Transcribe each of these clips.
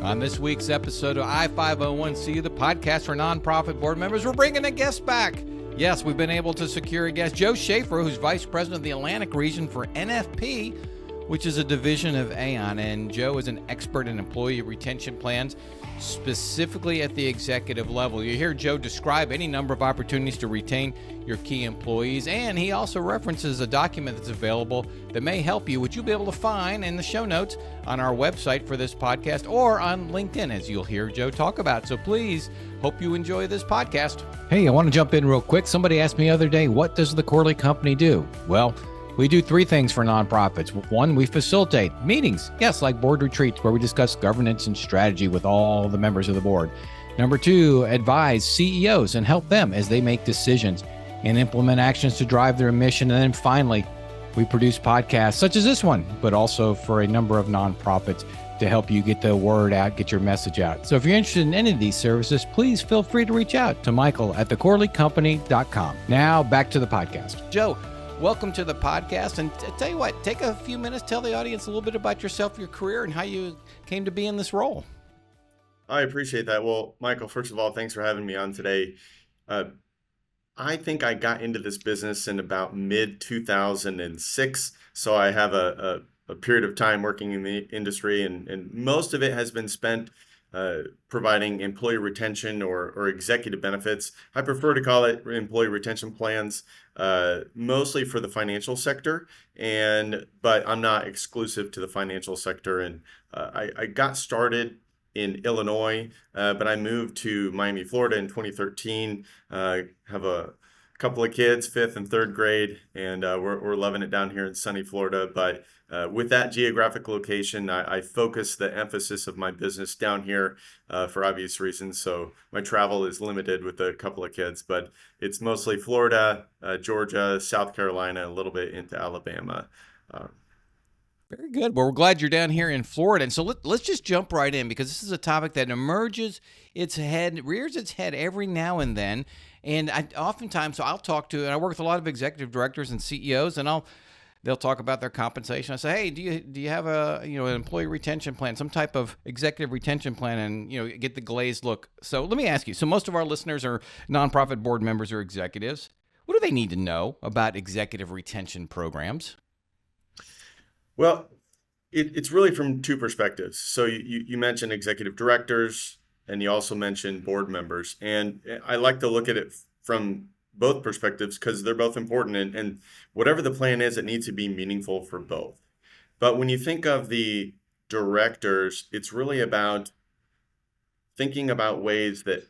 On this week's episode of I-501C, the podcast for nonprofit board members, we're bringing a guest back. Yes, we've been able to secure a guest, Joe Schaefer, who's Vice President of the Atlantic region for NFP, which is a division of Aon. And Joe is an expert in employee retention plans, specifically at the executive level. You hear Joe describe any number of opportunities to retain your key employees, and he also references a document that's available that may help you, which you'll be able to find in the show notes on our website for this podcast or on LinkedIn, as you'll hear Joe talk about. So please, hope you enjoy this podcast. Hey, I want to jump in real quick. Somebody asked me the other day, what does the Corley Company do? Well, we do three things for nonprofits. One, we facilitate meetings, yes, like board retreats where we discuss governance and strategy with all the members of the board. Number two, advise CEOs and help them as they make decisions and implement actions to drive their mission. And then finally, we produce podcasts such as this one, but also for a number of nonprofits to help you get the word out, get your message out. So if you're interested in any of these services, please feel free to reach out to Michael at thecorleycompany.com. Now back to the podcast. Joe, welcome to the podcast. And tell you what, take a few minutes, tell the audience a little bit about yourself, your career, and how you came to be in this role. I appreciate that. Well, Michael, first of all, thanks for having me on today. I think I got into this business in about mid-2006. So I have a period of time working in the industry, and most of it has been spent providing employee retention or executive benefits. I prefer to call it employee retention plans, mostly for the financial sector, but I'm not exclusive to the financial sector. And I got started in Illinois, but I moved to Miami, Florida in 2013. Have a couple of kids, 5th and 3rd grade, and we're loving it down here in sunny Florida. But with that geographic location, I focus the emphasis of my business down here for obvious reasons. So my travel is limited with a couple of kids, but it's mostly Florida, Georgia, South Carolina, a little bit into Alabama. Very good. Well, we're glad you're down here in Florida. And so let's just jump right in, because this is a topic that rears its head every now and then. And oftentimes, I'll talk to, and I work with a lot of executive directors and CEOs, and they'll talk about their compensation. I say, hey, do you have an employee retention plan, some type of executive retention plan, and get the glazed look. So let me ask you. So most of our listeners are nonprofit board members or executives. What do they need to know about executive retention programs? Well, it's really from two perspectives. So you mentioned executive directors, and you also mentioned board members. And I like to look at it from both perspectives because they're both important. And whatever the plan is, it needs to be meaningful for both. But when you think of the directors, it's really about thinking about ways that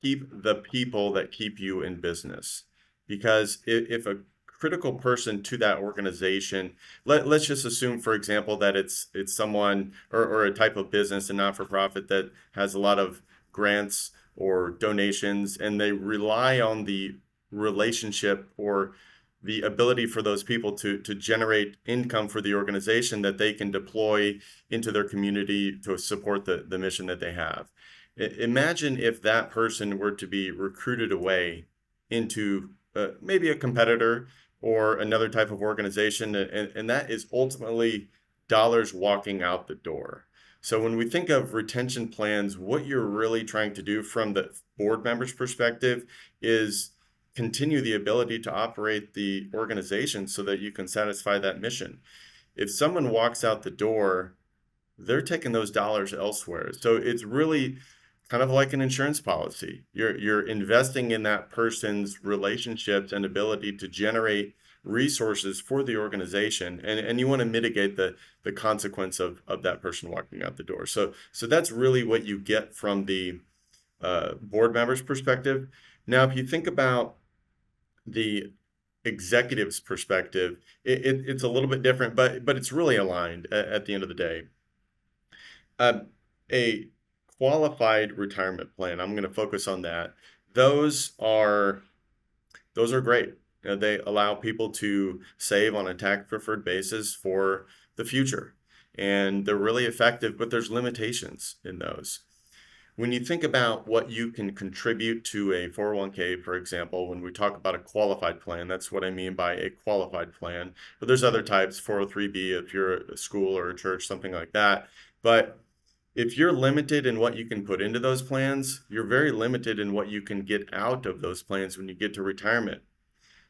keep the people that keep you in business. Because if a critical person to that organization, let's just assume, for example, that it's someone or a type of business, a not-for-profit that has a lot of grants or donations, and they rely on the relationship or the ability for those people to generate income for the organization that they can deploy into their community to support the mission that they have. Imagine if that person were to be recruited away into maybe a competitor or another type of organization, and that is ultimately dollars walking out the door. So when we think of retention plans, what you're really trying to do from the board member's perspective is continue the ability to operate the organization so that you can satisfy that mission. If someone walks out the door, they're taking those dollars elsewhere. So it's really kind of like an insurance policy. You're investing in that person's relationships and ability to generate resources for the organization, and you want to mitigate the consequence of that person walking out the door. So that's really what you get from the board member's perspective. Now, if you think about the executive's perspective, it's a little bit different, but it's really aligned at the end of the day. A qualified retirement plan, I'm going to focus on that. Those are great. They allow people to save on a tax-preferred basis for the future, and they're really effective, but there's limitations in those. When you think about what you can contribute to a 401k, for example, when we talk about a qualified plan, that's what I mean by a qualified plan. But there's other types, 403b if you're a school or a church, something like that. But If you're limited in what you can put into those plans, you're very limited in what you can get out of those plans when you get to retirement.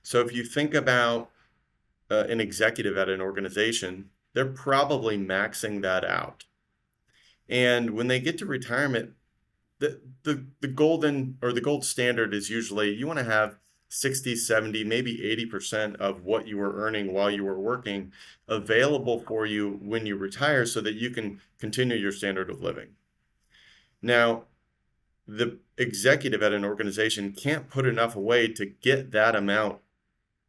So if you think about an executive at an organization, they're probably maxing that out. And when they get to retirement, the golden or the gold standard is usually you want to have 60, 70, maybe 80% of what you were earning while you were working available for you when you retire so that you can continue your standard of living. Now, the executive at an organization can't put enough away to get that amount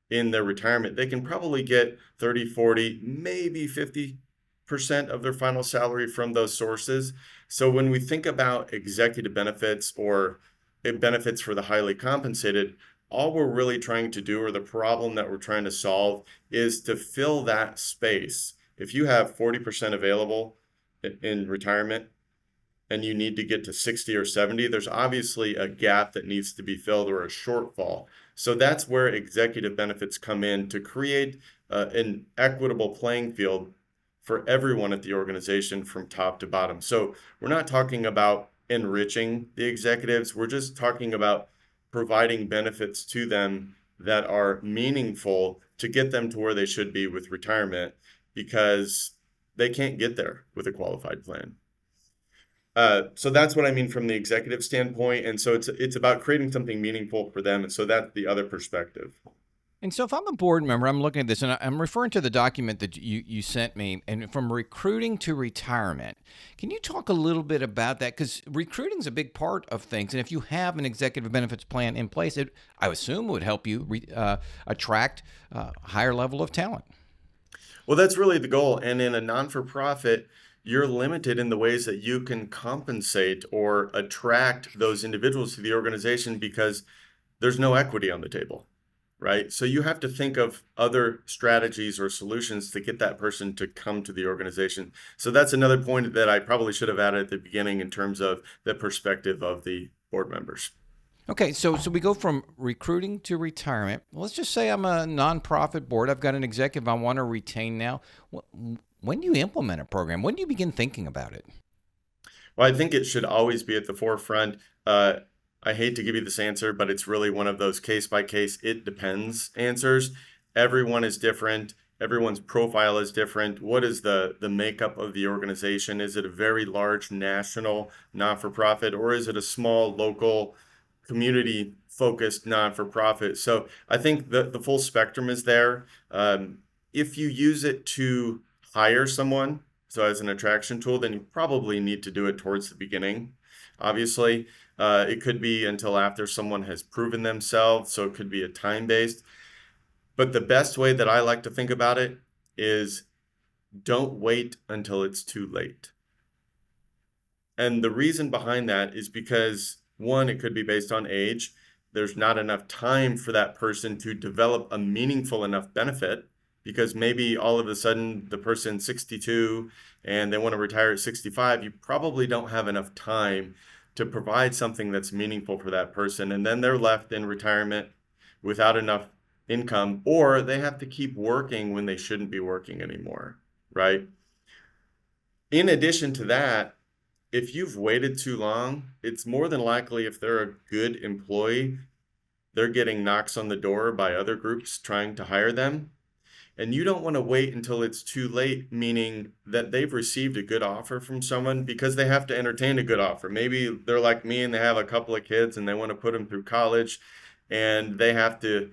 in their retirement. They can probably get 30, 40, maybe 50% of their final salary from those sources. So when we think about executive benefits or benefits for the highly compensated, all we're really trying to do, or the problem that we're trying to solve, is to fill that space. If you have 40% available in retirement and you need to get to 60 or 70, there's obviously a gap that needs to be filled or a shortfall. So that's where executive benefits come in to create an equitable playing field for everyone at the organization from top to bottom. So we're not talking about enriching the executives. We're just talking about providing benefits to them that are meaningful to get them to where they should be with retirement, because they can't get there with a qualified plan. So that's what I mean from the executive standpoint. And so it's about creating something meaningful for them. And so that's the other perspective. And so if I'm a board member, I'm looking at this, and I'm referring to the document that you sent me, and from recruiting to retirement. Can you talk a little bit about that? Because recruiting is a big part of things, and if you have an executive benefits plan in place, I assume would help you attract a higher level of talent. Well, that's really the goal. And in a non-for-profit, you're limited in the ways that you can compensate or attract those individuals to the organization because there's no equity on the table. Right? So you have to think of other strategies or solutions to get that person to come to the organization. So that's another point that I probably should have added at the beginning in terms of the perspective of the board members. Okay, so we go from recruiting to retirement. Well, let's just say I'm a nonprofit board. I've got an executive I want to retain now. When do you implement a program? When do you begin thinking about it? Well, I think it should always be at the forefront. I hate to give you this answer, but it's really one of those case by case, it depends answers. Everyone is different. Everyone's profile is different. What is the makeup of the organization? Is it a very large national non-for-profit, or is it a small local community focused non-for-profit? So I think the full spectrum is there. If you use it to hire someone, so as an attraction tool, then you probably need to do it towards the beginning. Obviously, it could be until after someone has proven themselves, so it could be a time-based. But the best way that I like to think about it is don't wait until it's too late. And the reason behind that is because, one, it could be based on age. There's not enough time for that person to develop a meaningful enough benefit, because maybe all of a sudden the person's 62 and they want to retire at 65. You probably don't have enough time to provide something that's meaningful for that person. And then they're left in retirement without enough income, or they have to keep working when they shouldn't be working anymore, right? In addition to that, if you've waited too long, it's more than likely, if they're a good employee, they're getting knocks on the door by other groups trying to hire them. And you don't want to wait until it's too late, meaning that they've received a good offer from someone, because they have to entertain a good offer. Maybe they're like me and they have a couple of kids and they want to put them through college, and they have to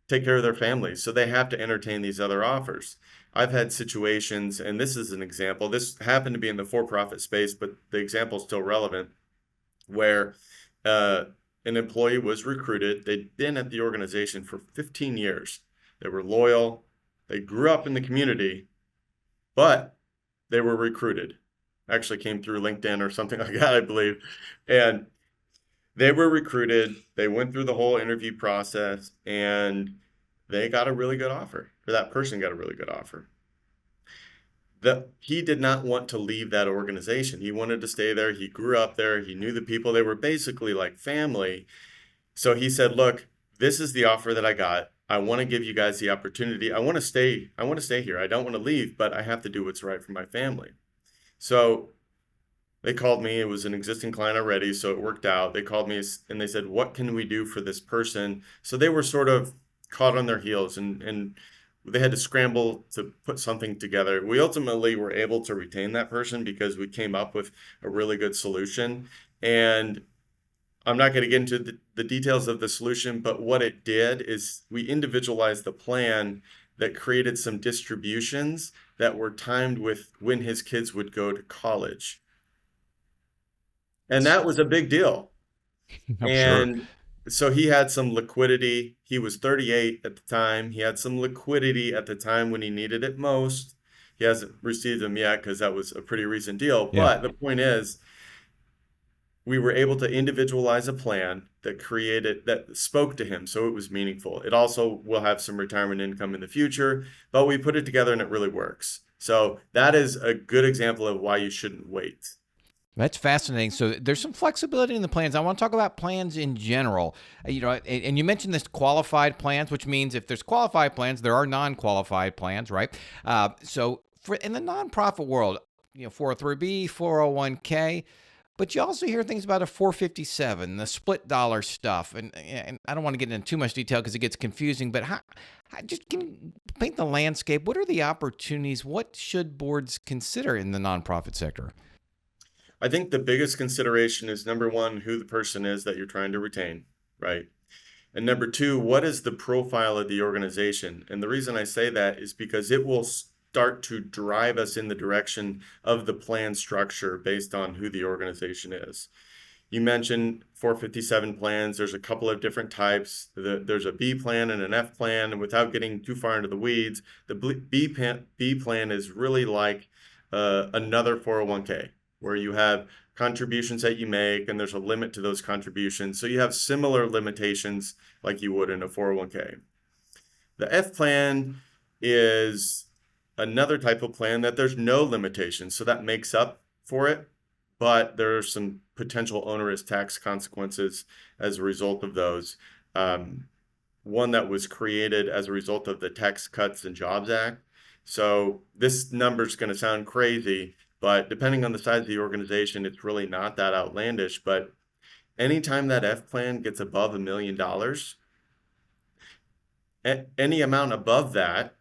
take care of their families. So they have to entertain these other offers. I've had situations, and this is an example. This happened to be in the for-profit space, but the example is still relevant, where an employee was recruited. They'd been at the organization for 15 years. They were loyal. They grew up in the community, but they were recruited. Actually came through LinkedIn or something like that, I believe. And they were recruited. They went through the whole interview process, and they got a really good offer, or that person got a really good offer. He did not want to leave that organization. He wanted to stay there. He grew up there. He knew the people. They were basically like family. So he said, look, this is the offer that I got. I want to give you guys the opportunity. I want to stay here. I don't want to leave, but I have to do what's right for my family. So They called me. It was an existing client already, so it worked out. They called me and they said, "What can we do for this person?" So they were sort of caught on their heels, and they had to scramble to put something together. We ultimately were able to retain that person because we came up with a really good solution. And I'm not going to get into the details of the solution, but what it did is we individualized the plan that created some distributions that were timed with when his kids would go to college. And that was a big deal. I'm sure. And so he had some liquidity. He was 38 at the time. He had some liquidity at the time when he needed it most. He hasn't received them yet because that was a pretty recent deal. Yeah. But the point is, we were able to individualize a plan that spoke to him, so it was meaningful. It also will have some retirement income in the future, but we put it together and it really works. So that is a good example of why you shouldn't wait. That's fascinating. So there's some flexibility in the plans. I want to talk about plans in general. And you mentioned this qualified plans, which means if there's qualified plans, there are non-qualified plans, right? So for in the nonprofit world, 403B, 401k, but you also hear things about a 457, the split dollar stuff, and I don't want to get into too much detail because it gets confusing. But just can you paint the landscape? What are the opportunities? What should boards consider in the nonprofit sector? I think the biggest consideration is number one, who the person is that you're trying to retain, right? And number two, what is the profile of the organization? And the reason I say that is because it will start to drive us in the direction of the plan structure based on who the organization is. You mentioned 457 plans. There's a couple of different types. There's a B plan and an F plan. And without getting too far into the weeds, the B plan is really like another 401k, where you have contributions that you make and there's a limit to those contributions. So you have similar limitations like you would in a 401k. The F plan is another type of plan that there's no limitations. So that makes up for it, but there are some potential onerous tax consequences as a result of those. One that was created as a result of the Tax Cuts and Jobs Act. So this number is going to sound crazy, but depending on the size of the organization, it's really not that outlandish. But anytime that F plan gets above $1 million, any amount above that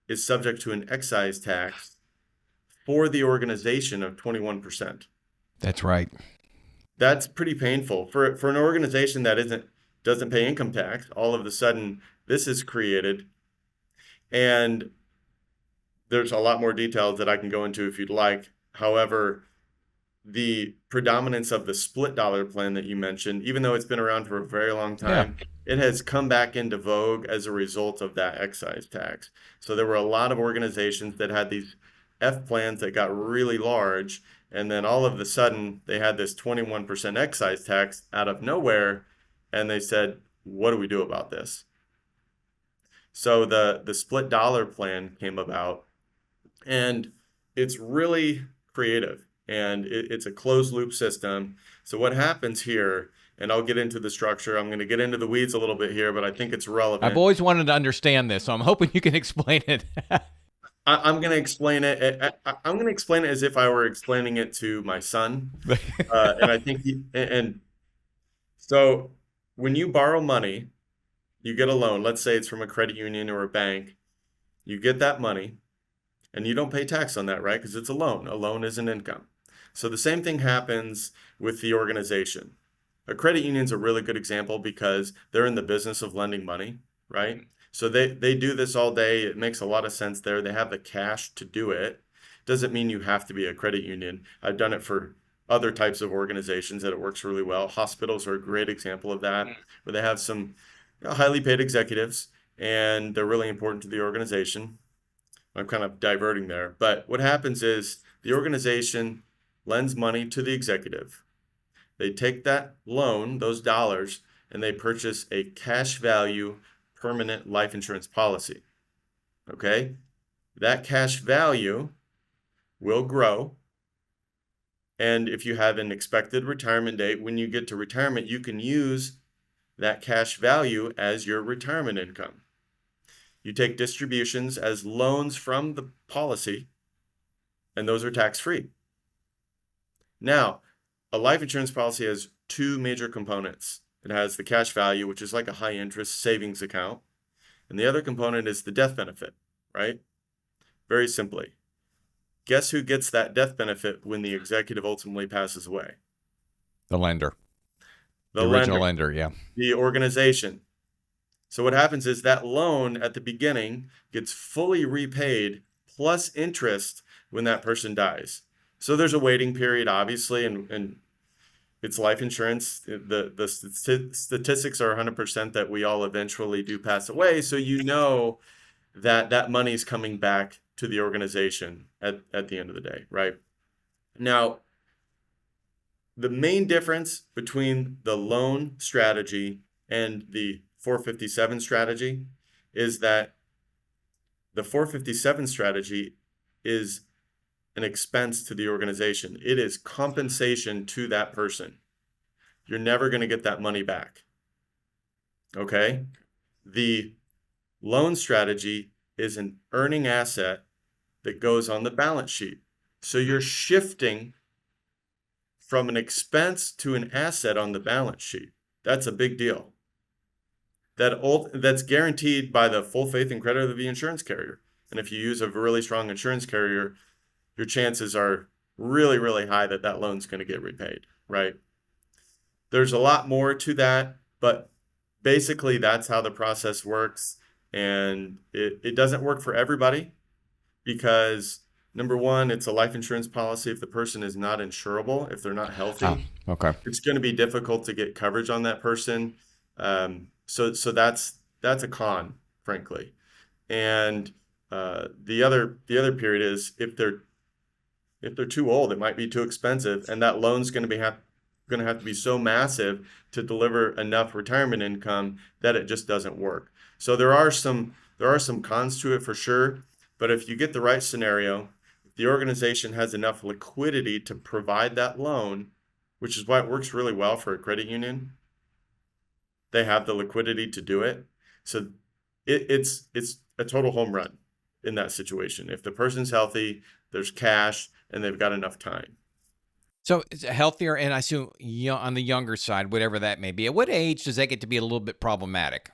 is subject to an excise tax for the organization of 21%. That's right. That's pretty painful for an organization that doesn't pay income tax. All of a sudden, this is created, and there's a lot more details that I can go into if you'd like. However, the predominance of the split dollar plan that you mentioned, even though it's been around for a very long time, it has come back into vogue as a result of that excise tax. So there were a lot of organizations that had these F plans that got really large, and then all of a sudden they had this 21% excise tax out of nowhere, and they said, what do we do about this? So the split dollar plan came about, and it's really creative, and it's a closed loop system. So what happens here, and I'll get into the structure, I'm going to get into the weeds a little bit here, but I think it's I've relevant. always wanted to understand this, so I'm hoping you can explain it. I'm going to explain it. I'm going to explain it as if I were explaining it to my son. And I think and so when you borrow money, you get a loan. Let's say it's from a credit union or a bank. You get that money, and you don't pay tax on that, right? Because it's a loan. A loan is an income. So the same thing happens with the organization. A credit union is a really good example because they're in the business of lending money, right? So they do this all day. It makes a lot of sense there. They have the cash to do it. Doesn't mean you have to be a credit union. I've done it for other types of organizations that it works really well. Hospitals are a great example of that, where they have some highly paid executives and they're really important to the organization. I'm kind of diverting there. But what happens is the organization lends money to the executive. They take that loan, those dollars, and they purchase a cash value permanent life insurance policy. Okay? That cash value will grow. And if you have an expected retirement date, when you get to retirement, you can use that cash value as your retirement income. You take distributions as loans from the policy, and those are tax-free. Now, a life insurance policy has two major components. It has the cash value, which is like a high interest savings account. And the other component is the death benefit, right? Very simply. Guess who gets that death benefit when the executive ultimately passes away? The lender, The the original lender, lender. Yeah. the organization. So what happens is that loan at the beginning gets fully repaid plus interest when that person dies. So there's a waiting period, obviously, and it's life insurance. The statistics are 100% that we all eventually do pass away. So you know that that money is coming back to the organization at the end of the day, right? Now, the main difference between the loan strategy and the 457 strategy is that the 457 strategy is an expense to the organization. It is compensation to that person. You're never going to get that money back. Okay? The loan strategy is an earning asset that goes on the balance sheet. So you're shifting from an expense to an asset on the balance sheet. That's a big deal. That's guaranteed by the full faith and credit of the insurance carrier. And if you use a really strong insurance carrier, your chances are really, really high that that loan's going to get repaid, right? There's a lot more to that, but basically that's how the process works. And it doesn't work for everybody because number one, it's a life insurance policy. If the person is not insurable, if they're not healthy, Okay. it's going to be difficult to get coverage on that person. So that's a con, frankly. And the other period is if they're too old, it might be too expensive, and that loan's going to have to be so massive to deliver enough retirement income that it just doesn't work. So there are some cons to it for sure, but if you get the right scenario, if the organization has enough liquidity to provide that loan, which is why it works really well for a credit union, they have the liquidity to do it. So it's a total home run in that situation. If the person's healthy, there's cash, and they've got enough time. So it's healthier, and I assume on the younger side, whatever that may be. At what age does that get to be a little bit problematic?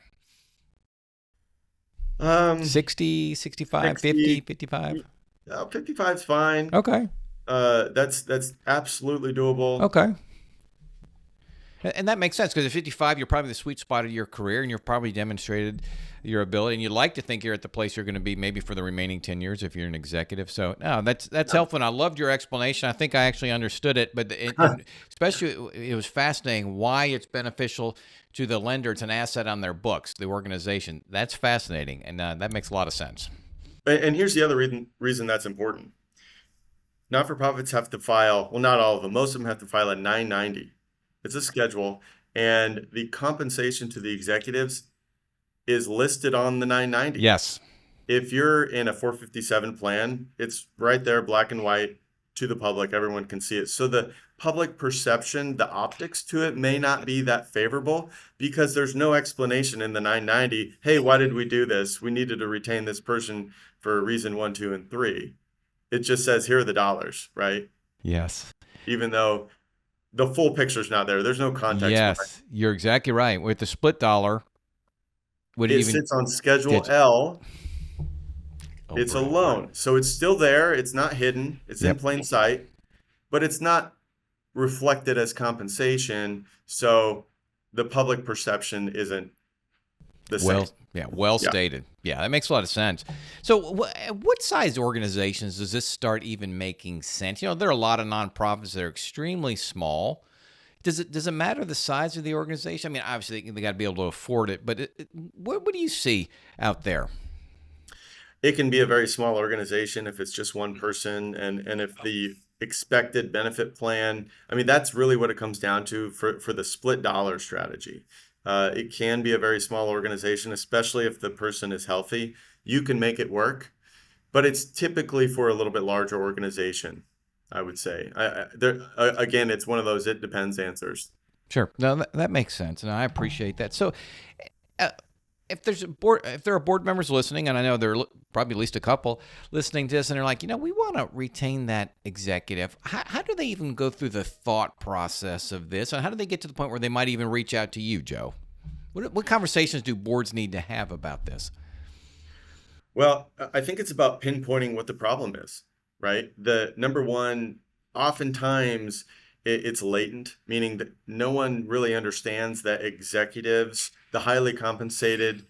60, 65, 50, 55? 55 is fine. Okay. That's absolutely doable. Okay. And that makes sense because at 55, you're probably the sweet spot of your career, and you've probably demonstrated your ability. And you'd like to think you're at the place you're going to be maybe for the remaining 10 years if you're an executive. So no, that's helpful. And I loved your explanation. I think I actually understood it, but especially it was fascinating why it's beneficial to the lender. It's an asset on their books, the organization. That's fascinating, and that makes a lot of sense. And here's the other reason that's important. Not-for-profits have to file, well, not all of them, most of them have to file a 990. It's a schedule, and the compensation to the executives is listed on the 990. Yes. If you're in a 457 plan, it's right there, black and white, to the public. Everyone can see it. So the public perception, the optics to it may not be that favorable because there's no explanation in the 990. Hey, why did we do this? We needed to retain this person for reason 1, 2, and 3. It just says, here are the dollars, right? Yes. Even though the full picture's not there. There's no context. Yes, you're exactly right. With the split dollar, it sits on Schedule L. It's a loan. So it's still there. It's not hidden. It's in plain sight, but it's not reflected as compensation. So the public perception isn't the same. Well stated. Yeah, that makes a lot of sense. So what size organizations does this start even making sense? You know, there are a lot of nonprofits that are extremely small. Does it matter the size of the organization? I mean, obviously they got to be able to afford it, but what do you see out there? It can be a very small organization if it's just one person, and if the expected benefit plan, I mean, that's really what it comes down to for the split dollar strategy. It can be a very small organization, especially if the person is healthy. You can make it work, but it's typically for a little bit larger organization, I would say. Again, it's one of those it depends answers. Sure. No, that makes sense, and I appreciate that. So if there are board members listening, and I know there are probably at least a couple listening to this, and they're like, we want to retain that executive. How do they even go through the thought process of this, and how do they get to the point where they might even reach out to you, Joe? What conversations do boards need to have about this? Well, I think it's about pinpointing what the problem is, right? The number one, oftentimes it's latent, meaning that no one really understands that executives, the highly compensated,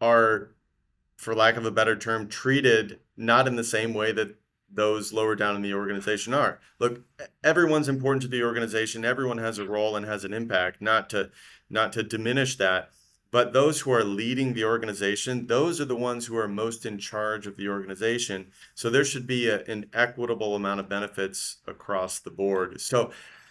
are, for lack of a better term, treated not in the same way that those lower down in the organization are. Look, everyone's important to the organization. Everyone has a role and has an impact, not to diminish that. But those who are leading the organization, those are the ones who are most in charge of the organization. So there should be an equitable amount of benefits across the board. So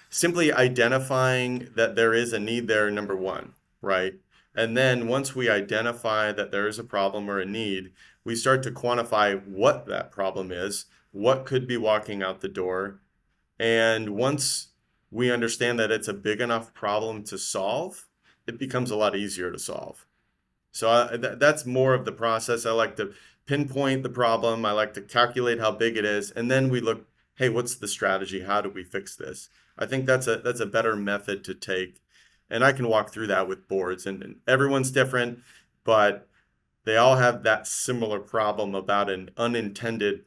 simply identifying that there is a need there, number one, right? And then once we identify that there is a problem or a need, we start to quantify what that problem is, what could be walking out the door. And once we understand that it's a big enough problem to solve, it becomes a lot easier to solve. So that's more of the process. I like to pinpoint the problem. I like to calculate how big it is. And then we look, hey, what's the strategy? How do we fix this? I think that's a better method to take. And I can walk through that with boards, and everyone's different, but they all have that similar problem about an unintended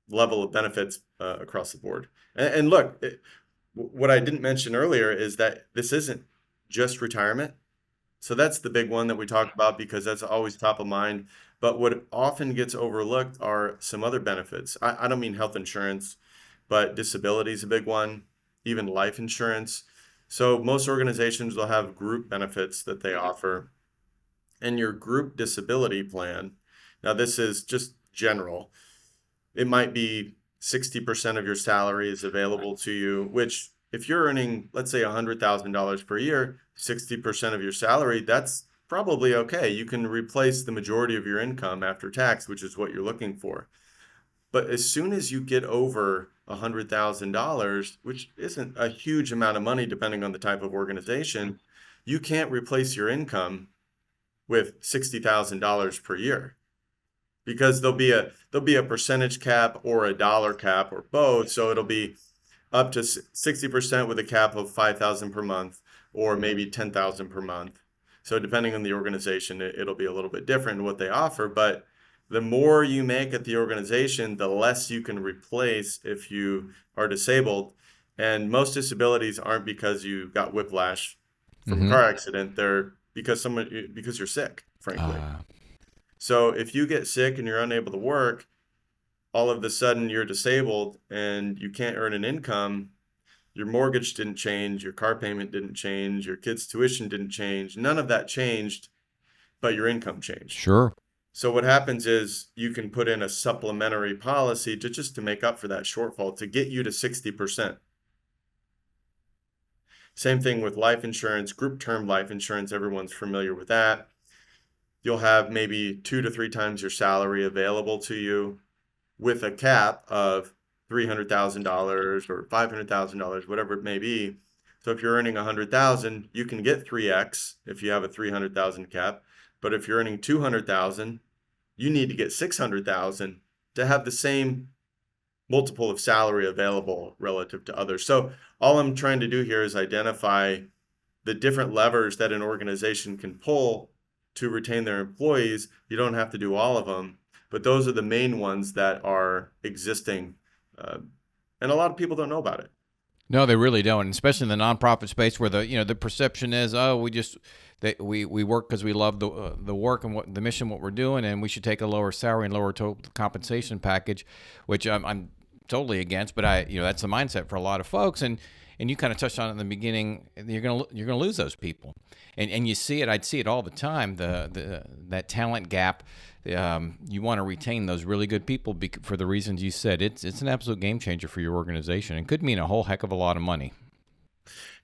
level of benefits across the board. And look, what I didn't mention earlier is that this isn't just retirement. So that's the big one that we talk about because that's always top of mind. But what often gets overlooked are some other benefits. I don't mean health insurance, but disability is a big one, even life insurance. So most organizations will have group benefits that they offer. And your group disability plan, now this is just general, it might be 60% of your salary is available to you, which if you're earning, let's say $100,000 per year, 60% of your salary, that's probably okay. You can replace the majority of your income after tax, which is what you're looking for. But as soon as you get over $100,000, which isn't a huge amount of money depending on the type of organization, you can't replace your income with $60,000 per year because there'll be a percentage cap or a dollar cap or both. So it'll be up to 60% with a cap of 5,000 per month or maybe 10,000 per month. So depending on the organization, it'll be a little bit different in what they offer, but the more you make at the organization, the less you can replace if you are disabled. And most disabilities aren't because you got whiplash from a car accident. They're because you're sick, frankly. So if you get sick and you're unable to work, all of a sudden you're disabled and you can't earn an income. Your mortgage didn't change, your car payment didn't change, your kids' tuition didn't change. None of that changed, but your income changed. Sure. So what happens is you can put in a supplementary policy to make up for that shortfall to get you to 60%. Same thing with life insurance, group term life insurance. Everyone's familiar with that. You'll have maybe 2 to 3 times your salary available to you with a cap of $300,000 or $500,000, whatever it may be. So if you're earning $100,000, you can get 3x if you have a $300,000 cap. But if you're earning $200,000, you need to get $600,000 to have the same multiple of salary available relative to others. So all I'm trying to do here is identify the different levers that an organization can pull to retain their employees. You don't have to do all of them, but those are the main ones that are existing. And a lot of people don't know about it. No, they really don't, and especially in the nonprofit space where the perception is, we work because we love the work and what the mission, what we're doing, and we should take a lower salary and lower total compensation package, which I'm totally against. But that's the mindset for a lot of folks, and you kind of touched on it in the beginning. You're gonna lose those people, and you see it. I'd see it all the time. That talent gap. You want to retain those really good people for the reasons you said. It's an absolute game changer for your organization and could mean a whole heck of a lot of money.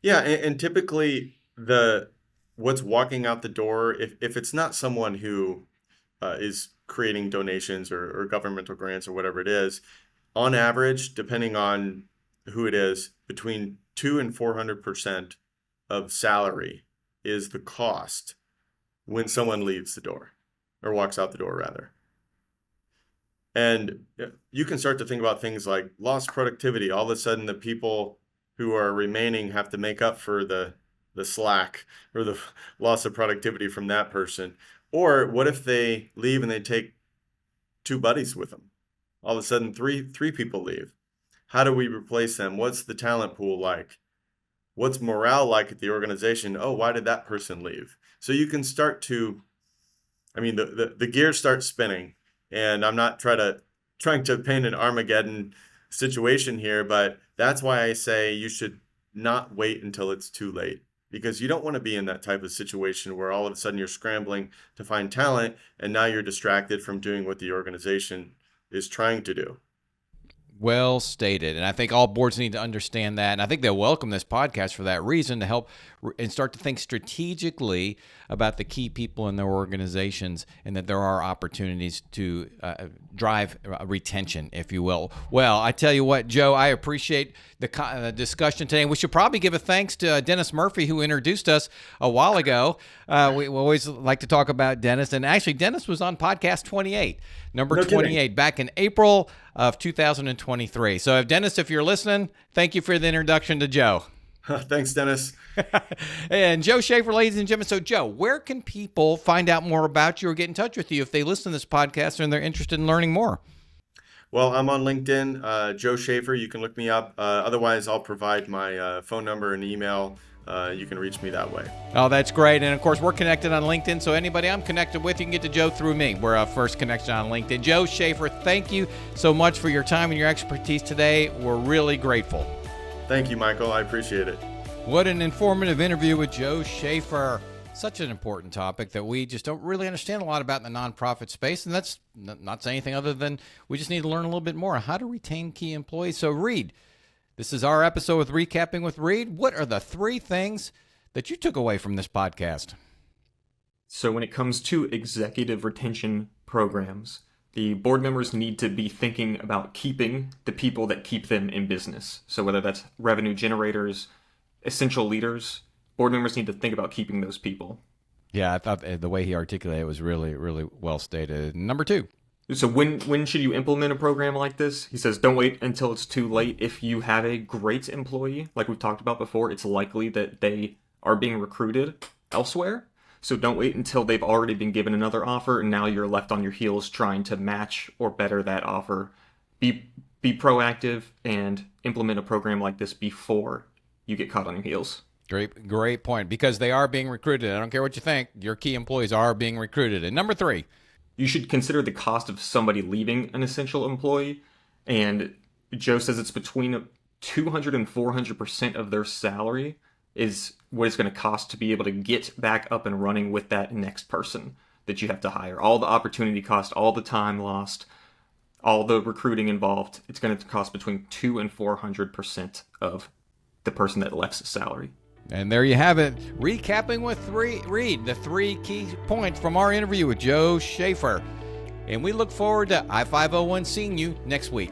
Yeah, and typically what's walking out the door, if it's not someone who is creating donations or governmental grants or whatever it is, on average, depending on who it is, between 200% and 400% of salary is the cost when someone leaves the door or walks out the door rather. And you can start to think about things like lost productivity. All of a sudden, the people who are remaining have to make up for the slack or the loss of productivity from that person. Or what if they leave and they take two buddies with them? All of a sudden, three people leave. How do we replace them? What's the talent pool like? What's morale like at the organization? Oh, why did that person leave? So you can start to, the gears start spinning. And I'm not trying to paint an Armageddon situation here, but that's why I say you should not wait until it's too late, because you don't want to be in that type of situation where all of a sudden you're scrambling to find talent and now you're distracted from doing what the organization is trying to do. Well stated. And I think all boards need to understand that. And I think they'll welcome this podcast for that reason, to help and start to think strategically about the key people in their organizations, and that there are opportunities to drive retention, if you will. Well, I tell you what, Joe, I appreciate the discussion today. We should probably give a thanks to Dennis Murphy, who introduced us a while ago. We always like to talk about Dennis. And actually, Dennis was on podcast 28, number 28, back in April of 2023. So, Dennis, if you're listening, thank you for the introduction to Joe. Thanks, Dennis. And Joe Schaefer, ladies and gentlemen. So, Joe, where can people find out more about you or get in touch with you if they listen to this podcast and they're interested in learning more? Well, I'm on LinkedIn, Joe Schaefer. You can look me up. Otherwise, I'll provide my phone number and email. You can reach me that way. Oh, that's great. And of course, we're connected on LinkedIn. So anybody I'm connected with, you can get to Joe through me. We're first connection on LinkedIn. Joe Schaefer, thank you so much for your time and your expertise today. We're really grateful. Thank you, Michael. I appreciate it. What an informative interview with Joe Schaefer. Such an important topic that we just don't really understand a lot about in the nonprofit space. And that's not saying anything other than we just need to learn a little bit more on how to retain key employees. So, Reed, this is our episode with Recapping with Reed. What are the 3 things that you took away from this podcast? So when it comes to executive retention programs, the board members need to be thinking about keeping the people that keep them in business. So whether that's revenue generators, essential leaders, board members need to think about keeping those people. Yeah, I thought the way he articulated it was really, really well stated. Number 2. So when should you implement a program like this? He says, don't wait until it's too late. If you have a great employee, like we've talked about before, it's likely that they are being recruited elsewhere. So don't wait until they've already been given another offer and now you're left on your heels trying to match or better that offer. Be proactive and implement a program like this before you get caught on your heels. Great point, because they are being recruited. I don't care what you think. Your key employees are being recruited. And number 3. You should consider the cost of somebody leaving an essential employee. And Joe says it's between 200 and 400% of their salary is what it's going to cost to be able to get back up and running with that next person that you have to hire. All the opportunity cost, all the time lost, all the recruiting involved, it's going to cost between 200 and 400% of the person that left's salary. And there you have it. Recapping with Reed, the 3 key points from our interview with Joe Schaefer. And we look forward to I-501 seeing you next week.